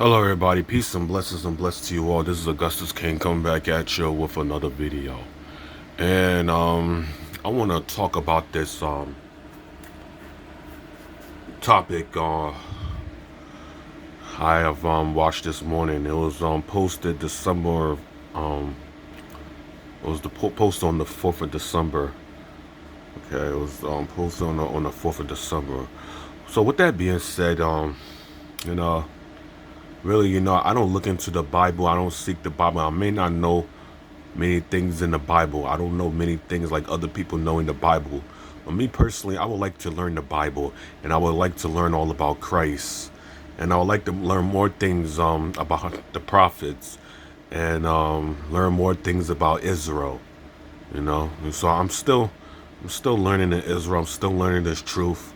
Hello everybody, peace and blessed to you all. This is Augustus King coming back at you with another video. And I want to talk about this topic I have watched this morning. It was posted December it was the post on the 4th of December. Okay, it was posted on the 4th of December. So with that being said, you know, really, I don't look into the Bible. I don't seek the Bible. I may not know many things in the Bible. I don't know many things like other people know in the Bible. But me personally, I would like to learn the Bible, and I would like to learn all about Christ, and I would like to learn more things about the prophets, and learn more things about Israel. And so I'm still learning in Israel. I'm still learning this truth.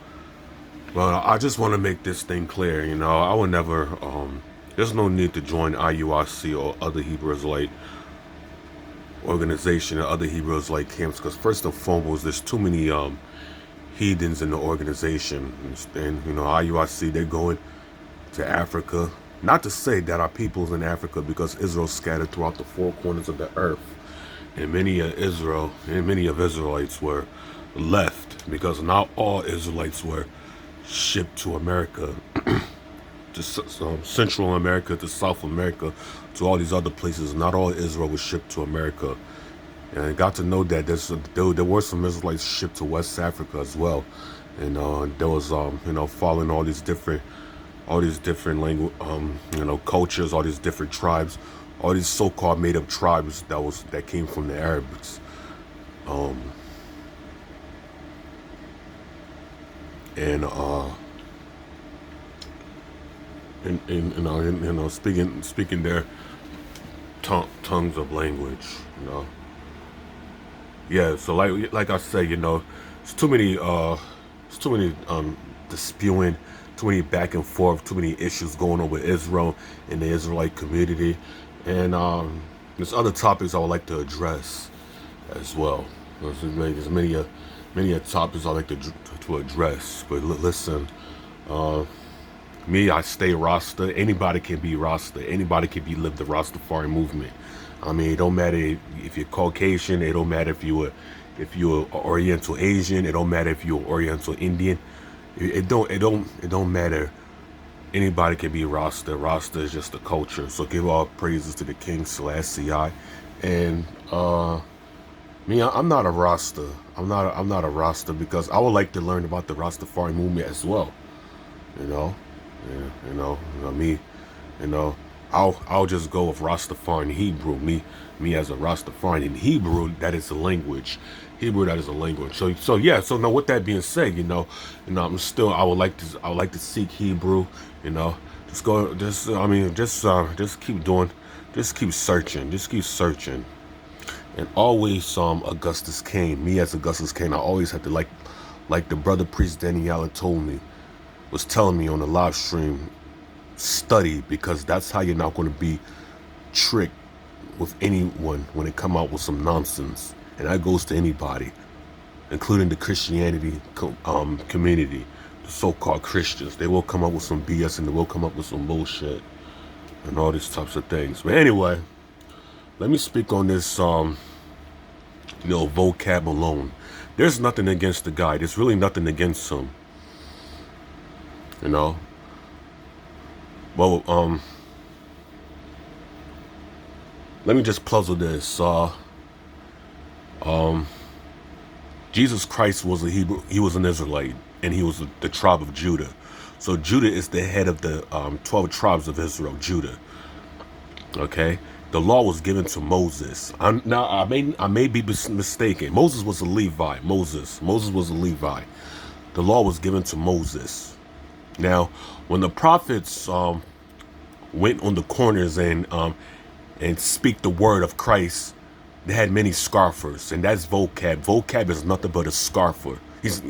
But I just want to make this thing clear. I would never. There's no need to join Iuic or other Hebrew Israelite organization or other Hebrew Israelite camps, because first and foremost, there's too many heathens in the organization. And Iuic, they're going to Africa. Not to say that our people's in Africa, because Israel's scattered throughout the four corners of the earth, and many of Israelites were left, because not all Israelites were shipped to America. To Central America, to South America, to all these other places. Not all Israel was shipped to America. And I got to know that there were some Israelites shipped to West Africa as well. And there was following all these different language, cultures, all these different tribes, all these so-called made-up tribes that came from the Arabs. Speaking their tongues of language. Yeah. So like I say, it's too many disputing, too many back and forth, too many issues going on with Israel and the Israelite community, and there's other topics I would like to address as well. There's many topics I like to address. But listen. Me, I stay Rasta. Anybody can be Rasta. Anybody can live the Rastafari movement. I mean, it don't matter if you're Caucasian. It don't matter if you're Oriental Asian. It don't matter if you're Oriental Indian. It don't matter. Anybody can be Rasta. Rasta is just a culture. So give all praises to the King Selassie I. And me, I'm not a Rasta. I'm not a Rasta, because I would like to learn about the Rastafari movement as well. I'll just go with Rastafari in Hebrew. Me as a Rastafari in Hebrew, that is a language. Hebrew, that is a language. So now with that being said, I would like to seek Hebrew. Just keep searching. And always Augustus Kane. Me as Augustus Kane, I always had to like the brother priest Daniela told me, was telling me on the live stream, study, because that's how you're not going to be tricked with anyone when they come out with some nonsense. And that goes to anybody, including the Christianity community, the so-called Christians. They will come up with some BS, and they will come up with some bullshit and all these types of things. But anyway, let me speak on this Vocab alone. There's nothing against the guy. There's really nothing against him. Well, let me just puzzle this. Jesus Christ was a Hebrew. He was an Israelite, and he was the tribe of Judah. So Judah is the head of the 12 tribes of Israel. Judah. Okay. The law was given to Moses. I may be mistaken. Moses was a Levi. Moses was a Levi. The law was given to Moses. Now, when the prophets went on the corners and speak the word of Christ, they had many scoffers, and that's Vocab. Vocab is nothing but a scoffer. He's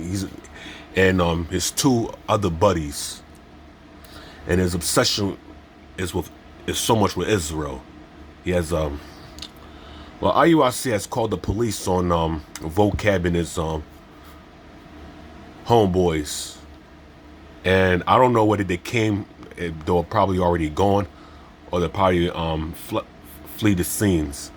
his two other buddies, and his obsession is so much with Israel. He has Iuic has called the police on Vocab and his homeboys. And I don't know whether they came they're probably already gone, or they're probably flee the scenes.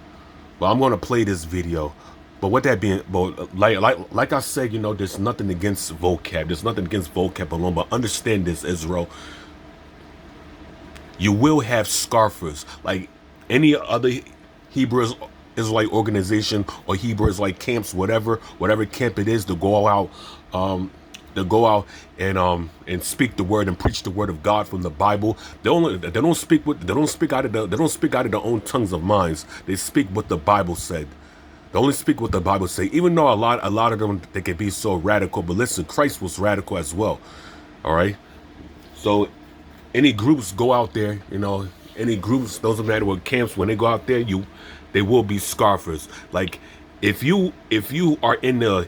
But I'm gonna play this video. But with that being, but like I said, you know, there's nothing against vocab. There's nothing against vocab alone. But understand this, Israel. You will have scoffers, like any other Hebrew Israelite organization or Hebrew Israelite camps, whatever camp it is, to go out, and speak the word and preach the word of God from the Bible. They don't speak out of their own tongues of minds. They speak what the Bible said. They only speak what the Bible say. Even though a lot of them, they can be so radical, but listen, Christ was radical as well. All right. So any groups go out there, you know, any groups, doesn't matter what camps, when they go out there, they will be scoffers. Like if you are in a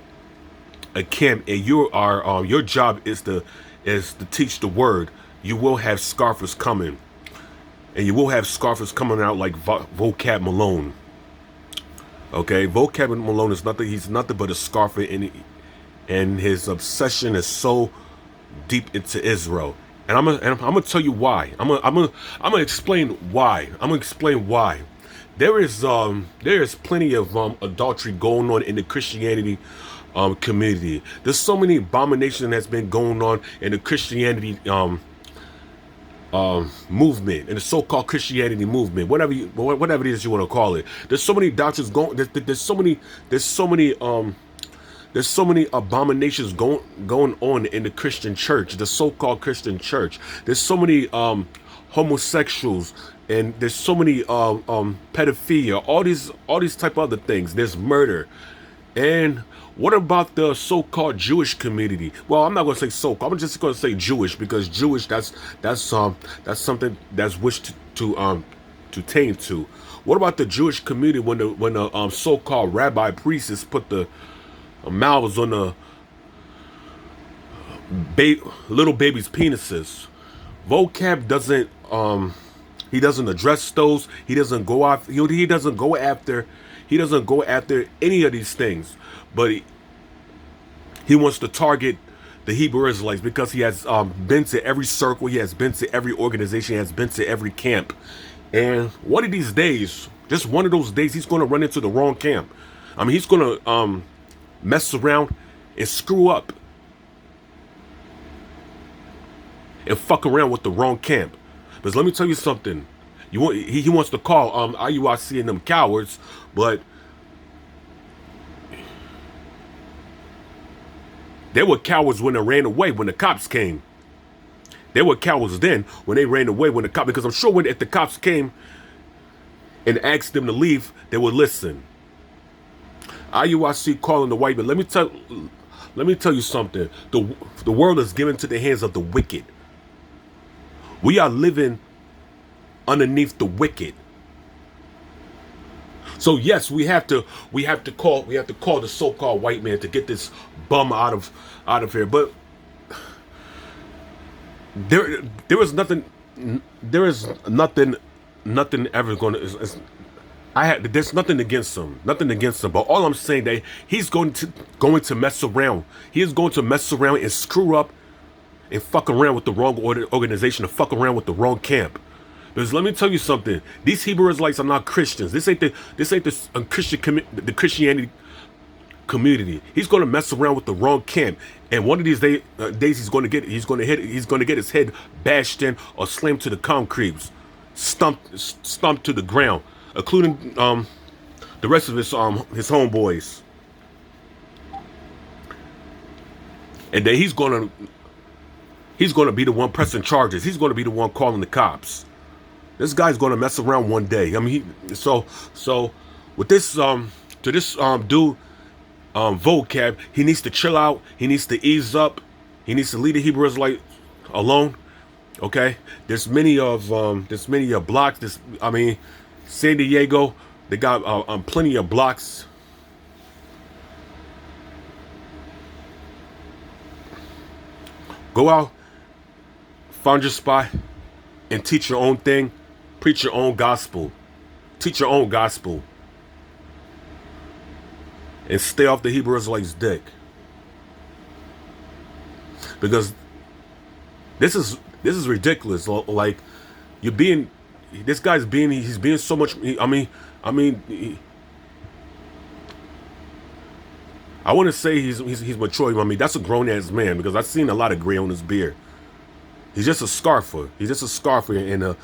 camp and you are your job is to teach the word, you will have scoffers coming, and you will have scoffers coming out like Vocab Morlone. Okay, Vocab Morlone is nothing. He's nothing but a scoffer, and his obsession is so deep into Israel. And I'm gonna tell you why. I'm gonna explain why. I'm gonna explain why. There is plenty of adultery going on in the Christianity community. There's so many abominations that's been going on in the Christianity movement, in the so-called Christianity movement, whatever it is you want to call it. There's so many doctrines going. There's so many abominations going on in the Christian church, the so-called Christian church. There's so many homosexuals, and there's so many pedophilia, all these type of other things. There's murder. And what about the so-called Jewish community? Well, I'm not going to say so-called. I'm just going to say Jewish, because Jewish, that's something that's wished to tame to. What about the Jewish community when the so-called rabbi priests put the mouths on the little babies' penises? Vocab doesn't he doesn't address those. He doesn't go after. He doesn't go after. He doesn't go after any of these things, but he wants to target the Hebrew Israelites because he has been to every circle, he has been to every organization, he has been to every camp. And one of these days, just one of those days, he's going to run into the wrong camp. I mean, he's going to mess around and screw up and fuck around with the wrong camp. Because let me tell you something. He wants to call Iuic and them cowards, but they were cowards when they ran away when the cops came. They were cowards then when they ran away when the cops, because I'm sure if the cops came and asked them to leave, they would listen. Iuic calling the white man. Let me tell you something. The world is given to the hands of the wicked. We are living underneath the wicked. So yes, we have to call the so-called white man to get this bum out of here. But there is nothing ever going to. There's nothing against him, But all I'm saying, that he's going to mess around. He is going to mess around and screw up and fuck around with the wrong organization, and fuck around with the wrong camp. Because let me tell you something: these Hebrew Israelites are not Christians. This ain't the Christianity community. He's going to mess around with the wrong camp, and one of these days he's going to get his head bashed in or slammed to the concrete, stumped to the ground, including the rest of his homeboys. And then he's going to be the one pressing charges. He's going to be the one calling the cops. This guy's going to mess around one day. I mean, so with this dude, Vocab, he needs to chill out. He needs to ease up. He needs to leave the Hebrew Israelite alone. Okay, there's many of blocks. San Diego, they got plenty of blocks. Go out, find your spot, and teach your own thing. Preach your own gospel. Teach your own gospel. And stay off the Hebrew Israelites' dick. Because this is This is ridiculous. Like, you're being, this guy's being, he's being so much. I mean, I wouldn't say he's mature. I mean, that's a grown ass man, because I've seen a lot of gray on his beard. He's just a scarifer. He's just a scarifer in a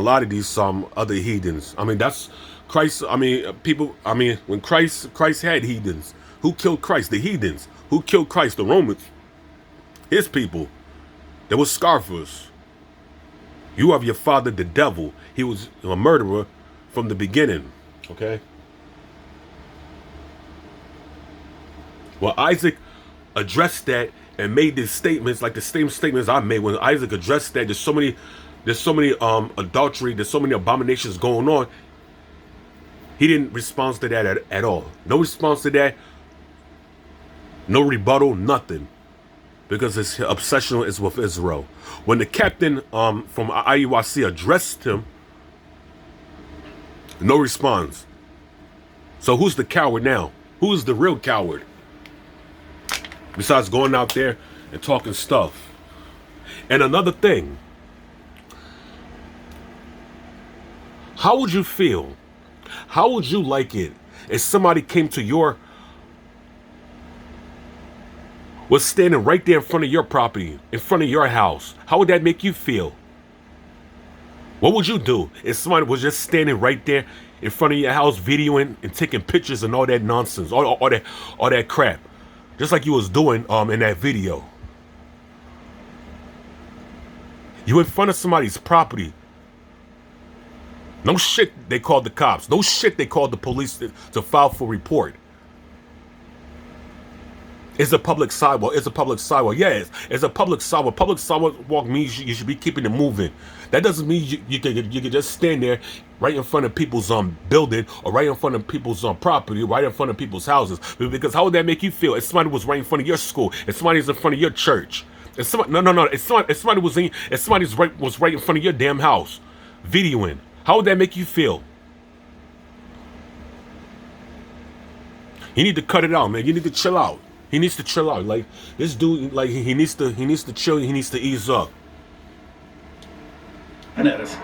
lot of these other heathens. I mean, that's Christ. I mean, people. I mean, when Christ had heathens, who killed Christ? The heathens. Who killed Christ? The Romans. His people. They were scarfers. You have your father, the devil. He was a murderer from the beginning. Okay. Well, Isaac addressed that and made these statements, like the same statements I made. When Isaac addressed that, there's so many adultery, there's so many abominations going on. He didn't respond to that at all. No response to that. No rebuttal, nothing. Because his obsession is with Israel. When the captain from Iuic addressed him, no response. So who's the coward now? Who's the real coward? Besides going out there and talking stuff. And another thing. How would you feel? How would you like it if somebody came to was standing right there in front of your property, in front of your house? How would that make you feel? What would you do if somebody was just standing right there in front of your house, videoing and taking pictures and all that nonsense, all that crap, just like you was doing in that video? You in front of somebody's property. No shit they called the cops. No shit they called the police to file for report. It's a public sidewalk. It's a public sidewalk. Yes, it's a public sidewalk. Public sidewalk means you should be keeping it moving. That doesn't mean you can just stand there right in front of people's building, or right in front of people's property, right in front of people's houses. Because how would that make you feel if somebody was right in front of your school, if somebody's in front of your church, if somebody if somebody was right in front of your damn house, videoing? How would that make you feel? You need to cut it out, man. You need to chill out. He needs to chill out. Like, this dude, like, he needs to chill. He needs to ease up. I noticed.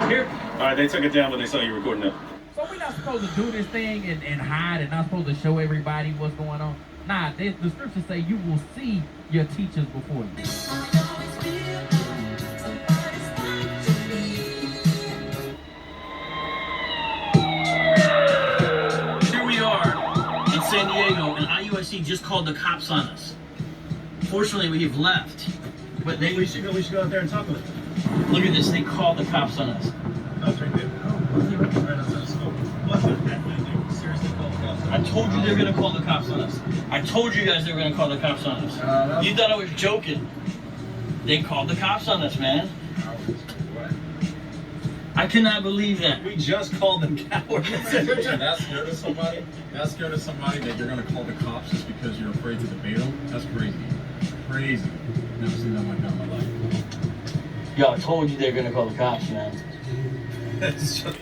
Here. All right, they took it down, but they saw you recording it. So we're not supposed to do this thing and hide, and not supposed to show everybody what's going on. Nah, the scriptures say you will see your teachers before you. Here we are in San Diego, and Iuic just called the cops on us. Fortunately, we've left. But We should go out there and talk with them. look at this, they called the cops on us. That's right there. Right outside the school. Seriously, call the cops. I told you they were gonna call the cops on us. I told you guys they were gonna call the cops on us. You thought I was joking. They called the cops on us, man. What? I cannot believe that. We just called them cowards. That's scared of somebody? That's scared of somebody that you're going to call the cops just because you're afraid to debate them? That's crazy. Crazy. Never seen that like that in my life. Yo, I told you they were gonna call the cops, man.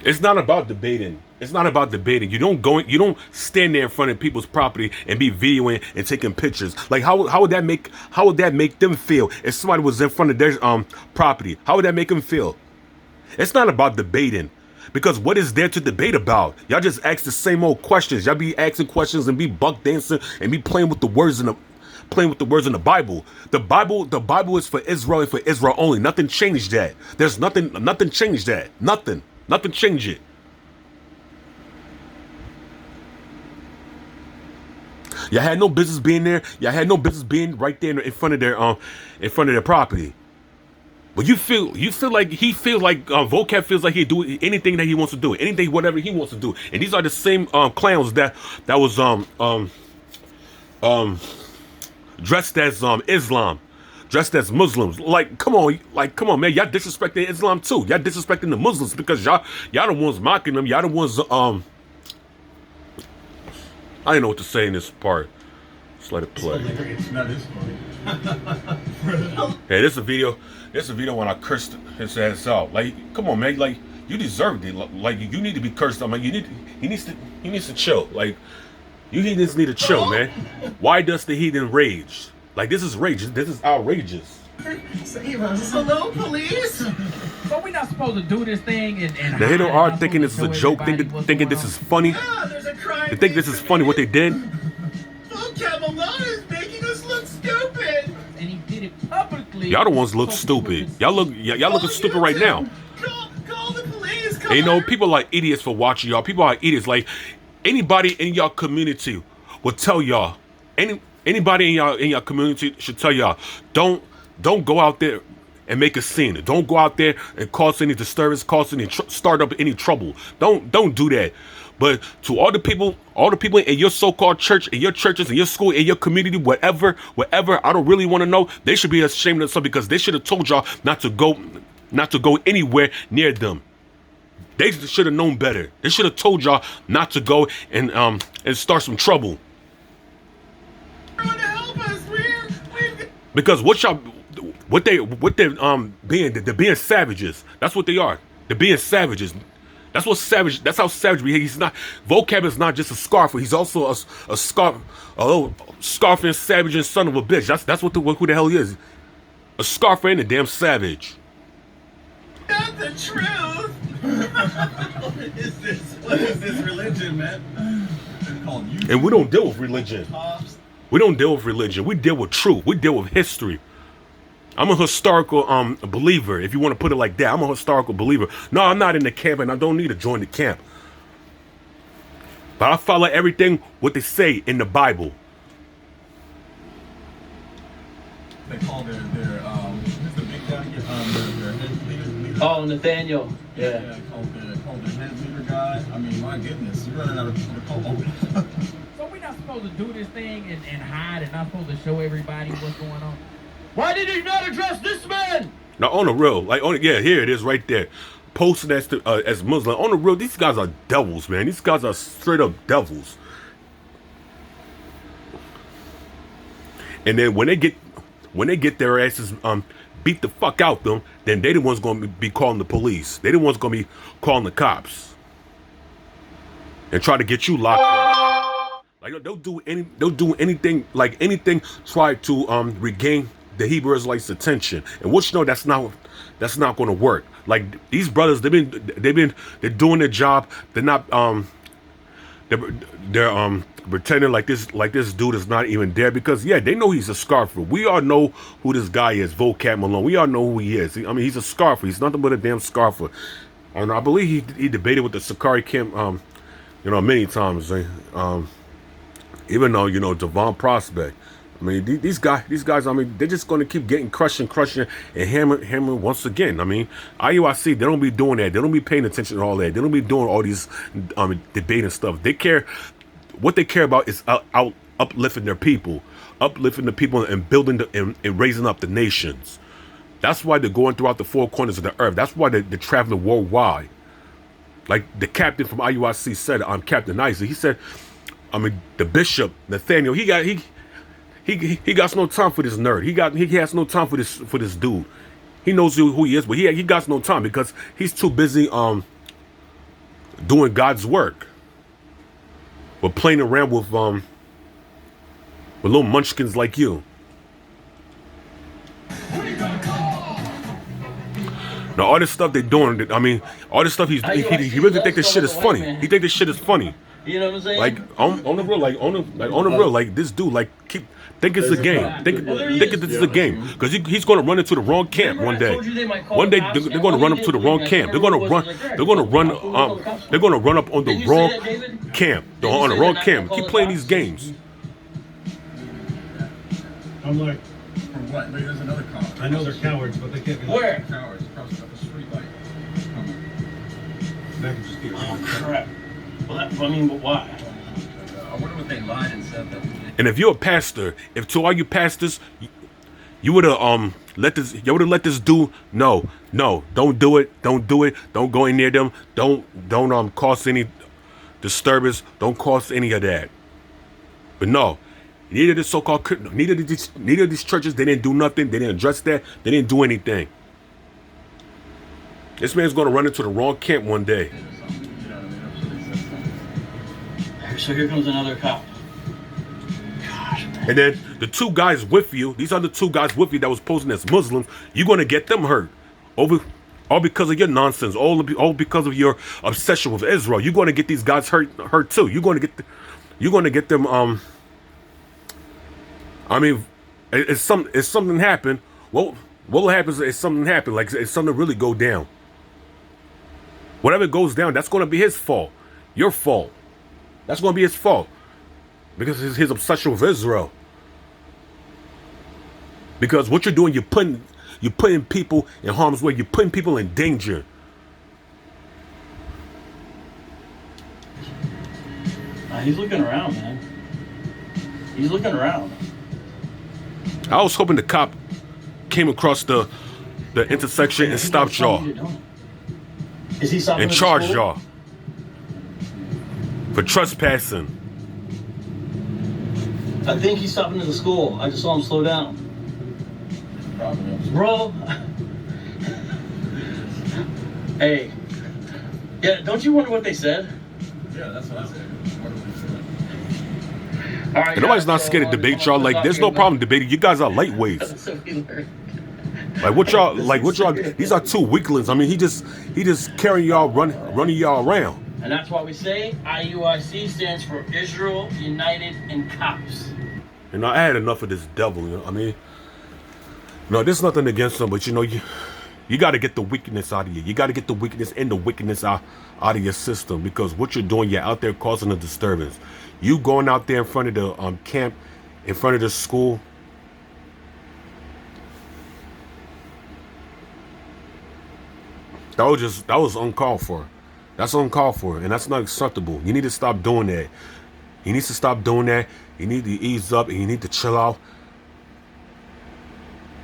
It's not about debating. It's not about debating. You don't stand there in front of people's property and be videoing and taking pictures. Like, how would that make them feel if somebody was in front of their property? How would that make them feel? It's not about debating, because what is there to debate about? Y'all just ask the same old questions. Y'all be asking questions and be buck dancing and be playing with the words in the Bible. The Bible is for Israel and for Israel only. Nothing changed that. There's nothing changed that. Nothing changed it. Y'all had no business being there. Y'all had no business being right there in front of their property. But you feel like he feels like Vocab feels like he do anything that he wants to do, anything, whatever he wants to do. And these are the same clowns that was dressed as Islam, dressed as Muslims. Like, come on, man. Y'all disrespecting Islam too. Y'all disrespecting the Muslims because y'all the ones mocking them. Y'all the ones I don't know what to say in this part. Just let it play. It's not his story. Hey, this is a video. This is a video when I cursed his ass out. Like, come on, man. Like, you deserved it. Like, you need to be cursed. I mean, he needs to chill. Like, you heathens need to chill, man. Why does the heathen rage? Like, this is rage. This is outrageous. Save us. Hello, police. So we're not supposed to do this thing and The hidden hide, are not thinking supposed this is to a show joke, everybody what's thinking going this on. is funny. Yeah, there's a crime. They think this is funny what they did. Vocab alone is making us look stupid. And he did it publicly. Y'all the ones look so people stupid. could- Y'all looking stupid right now. Call the police. And you know, people are idiots for watching y'all. People are idiots. Like anybody in y'all community will tell y'all. Anybody in y'all community should tell y'all. Don't go out there and make a scene. Don't go out there and cause any disturbance, start up any trouble. Don't do that. But to all the people in your so-called church, in your churches, in your school, in your community, whatever, I don't really want to know. They should be ashamed of themselves because they should have told y'all not to go anywhere near them. They should have known better. They should have told y'all not to go and start some trouble. Because they're being savages. That's what they are. They're being savages. That's how savage we. He's not. Vocab is not just a scarifer. He's also a little scarfing, savage, and son of a bitch. That's who the hell he is. A scarfer and a damn savage. Not the truth. What is this religion, man? And we don't deal with religion. We don't deal with religion. We deal with truth. We deal with history. I'm a historical believer, if you want to put it like that. I'm a historical believer. No, I'm not in the camp, and I don't need to join the camp. But I follow everything what they say in the Bible. They call their who's the big guy? Their head leader. Oh, Nathaniel. Yeah, Yeah. called their head leader guy. I mean, my goodness, you're running out of people to call. So we're not supposed to do this thing and hide and not supposed to show everybody what's going on. Why did he not address this man? Now, on the real, here it is right there. Posting as Muslim. On the real, these guys are devils, man. These guys are straight up devils. And then when they get their asses beat the fuck out them, then they the ones gonna be calling the police. They the ones gonna be calling the cops. And try to get you locked up. Like they'll do anything, try to regain the Hebrew Israelites' attention. And what you know, that's not gonna work. Like these brothers, they're doing their job. They're not they're pretending like this dude is not even there, because yeah, they know he's a scarifer. We all know who this guy is, Vocab Morlone. We all know who he is. I mean, he's a scarifer. He's nothing but a damn scarifer. And I believe he debated with the Sakari camp many times. Even though, Devon Prospect. I mean, these guys, I mean, they're just going to keep getting crushed and hammer once again. I mean, IUIC, they don't be doing that. They don't be paying attention to all that. They don't be doing all these debating stuff. What they care about is uplifting their people, uplifting the people and building and raising up the nations. That's why they're going throughout the four corners of the earth. That's why they're traveling worldwide. Like the captain from IUIC said, Captain Isaac, he said, I mean, the bishop, Nathaniel, he got no time for this nerd. He has no time for this dude. He knows who he is, but he got no time because he's too busy doing God's work. But playing around with little munchkins like you. Now all this stuff they're doing, I mean, all this stuff he really think this shit is funny. He think this shit is funny. You know what I'm saying? Like on the real, like this dude, like think it's a game. Think this is a game, because he's going to run into the wrong camp one day. One day they're going to run up to the wrong camp. They're going to run up on the wrong camp. On the wrong camp. Keep playing these games. I'm like, For what? Maybe there's another cop. I know they're cowards, but they can't be. Where? Cowards across the street light. That could just be. Oh crap. Well, but why? I wonder what they lied and said that. And if you're a pastor, if to all you pastors, you would have let this dude no, don't do it, don't go in near them, don't cause any disturbance, don't cause any of that. But no, neither of these churches, they didn't do nothing, they didn't address that, they didn't do anything. This man's gonna run into the wrong camp one day. So here comes another cop. Gosh, man. And then the two guys with you, these other two guys with you that was posing as Muslims, you're gonna get them hurt. All because of your nonsense, all because of your obsession with Israel. You're gonna get these guys hurt too. You're gonna get them. I mean, it's something happen. Well, what will happen is something happen. Like it's something really go down. Whatever goes down, that's gonna be his fault. Your fault. That's gonna be his fault because his obsession with Israel. Because what you're doing, you're putting people in harm's way. You're putting people in danger. He's looking around, man. He's looking around. I was hoping the cop came across the intersection and stopped y'all Is he stopping and at the charged school? y'all for trespassing. I think he's stopping at the school. I just saw him slow down. Probably. Bro. Hey. Yeah, don't you wonder what they said? Yeah, that's what I said. All right, And nobody's not scared to debate y'all. Like, there's no problem debating. You guys are lightweights. So we learned. What y'all, these are two weaklings. I mean, he just carrying y'all, running y'all around. And that's why we say IUIC stands for Israel United in Cops. You know, I had enough of this devil. You know, I mean, no, there's nothing against him, but you know, you got to get the wickedness out of you. You got to get the wickedness and the wickedness out of your system, because what you're doing, you're out there causing a disturbance. You going out there in front of the camp, in front of the school. That was uncalled for. That's uncalled for, and that's not acceptable. You need to stop doing that. He needs to stop doing that. You need to ease up, and you need to chill out.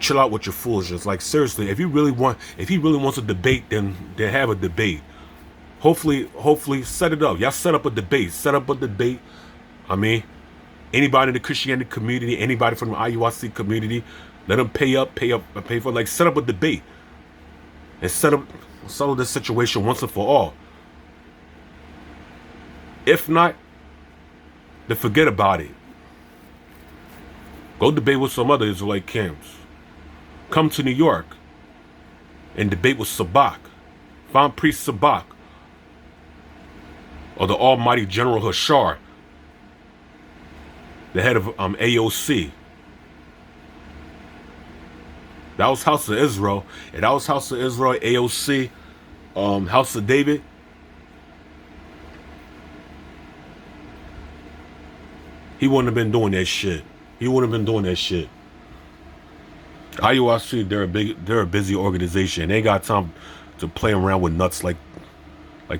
Chill out with your foolishness. Like, seriously, if he really wants a debate, then have a debate. Hopefully set it up. Y'all set up a debate. Set up a debate. I mean, anybody in the Christianity community, anybody from the IUIC community, let them pay for, like, set up a debate. And settle this situation once and for all. If not, then forget about it. Go debate with some other Israelite camps. Come to New York and debate with Sabak. Find Priest Sabak. Or the Almighty General Hashar, the head of AOC. That was House of Israel. And that was House of Israel, AOC, House of David. He wouldn't have been doing that shit. He wouldn't have been doing that shit. IUIC, they're a busy organization. They ain't got time to play around with nuts like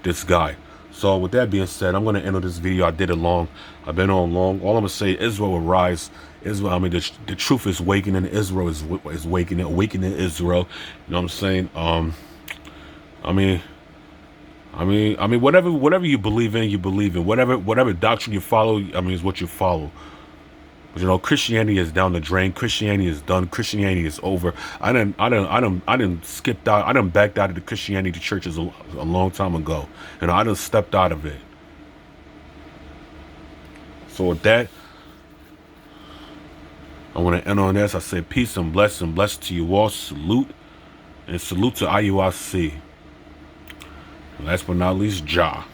this guy. So with that being said, I'm gonna end this video. I did it long. I've been on long. All I'm gonna say, Israel will rise. Israel, I mean, the truth is awakening. Israel is awakening Israel. You know what I'm saying? I mean, whatever you believe in, you believe in. Whatever doctrine you follow, I mean, is what you follow. But you know, Christianity is down the drain. Christianity is done. Christianity is over. I done skipped out. I done backed out of the Christianity churches a long time ago. And I done stepped out of it. So with that, I want to end on this. I say peace and bless to you all. Salute. And salute to IUIC. Last but not least, Jah.